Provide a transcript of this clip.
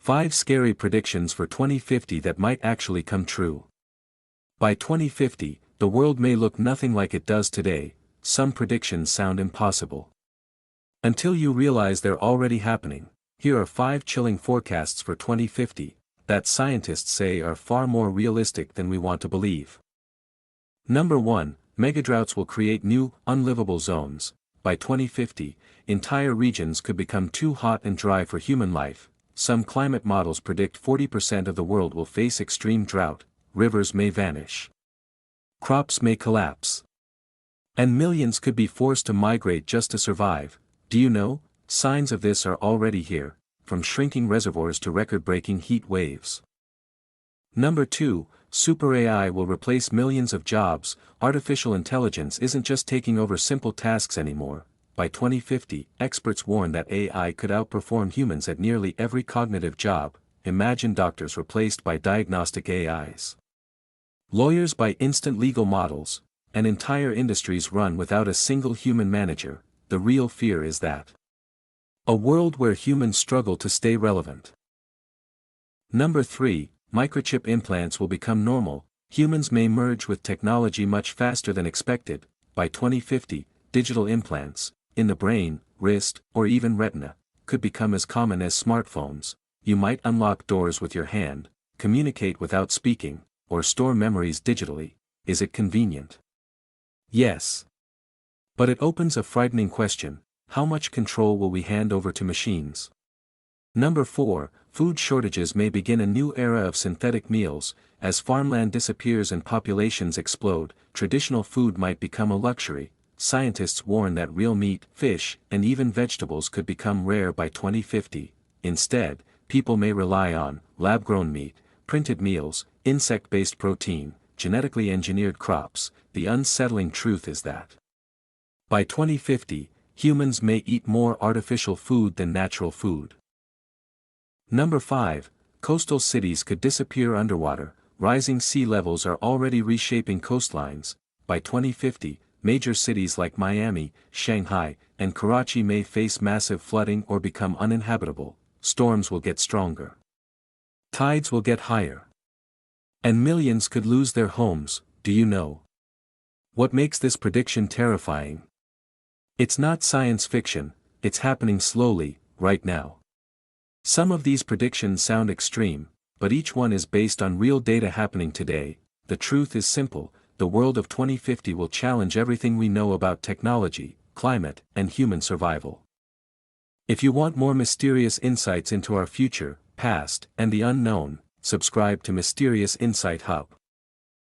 5 scary predictions for 2050 that might actually come true. By 2050, the world may look nothing like it does today. Some predictions sound impossible. Until you realize they're already happening, here are 5 chilling forecasts for 2050, that scientists say are far more realistic than we want to believe. Number 1, mega-droughts will create new, unlivable zones. By 2050, entire regions could become too hot and dry for human life. Some climate models predict 40% of the world will face extreme drought, rivers may vanish, crops may collapse, and millions could be forced to migrate just to survive. Do you know, signs of this are already here, from shrinking reservoirs to record-breaking heat waves. Number 2, Super AI will replace millions of jobs. Artificial intelligence isn't just taking over simple tasks anymore. By 2050, experts warn that AI could outperform humans at nearly every cognitive job. Imagine doctors replaced by diagnostic AIs, lawyers by instant legal models, and entire industries run without a single human manager. The real fear is that a world where humans struggle to stay relevant. Number 3, microchip implants will become normal. Humans may merge with technology much faster than expected. By 2050, digital implants, in the brain, wrist, or even retina, could become as common as smartphones. You might unlock doors with your hand, communicate without speaking, or store memories digitally. Is it convenient? Yes. But it opens a frightening question: how much control will we hand over to machines? Number 4, food shortages may begin a new era of synthetic meals. As farmland disappears and populations explode, traditional food might become a luxury. Scientists warn that real meat, fish, and even vegetables could become rare by 2050. Instead, people may rely on lab-grown meat, printed meals, insect-based protein, genetically engineered crops. The unsettling truth is that by 2050, humans may eat more artificial food than natural food. Number 5, coastal cities could disappear underwater. Rising sea levels are already reshaping coastlines. By 2050, major cities like Miami, Shanghai, and Karachi may face massive flooding or become uninhabitable. Storms will get stronger, tides will get higher, and millions could lose their homes. Do you know what makes this prediction terrifying? It's not science fiction, it's happening slowly, right now. Some of these predictions sound extreme, but each one is based on real data happening today. The truth is simple: the world of 2050 will challenge everything we know about technology, climate, and human survival. If you want more mysterious insights into our future, past, and the unknown, subscribe to Mysterious Insight Hub.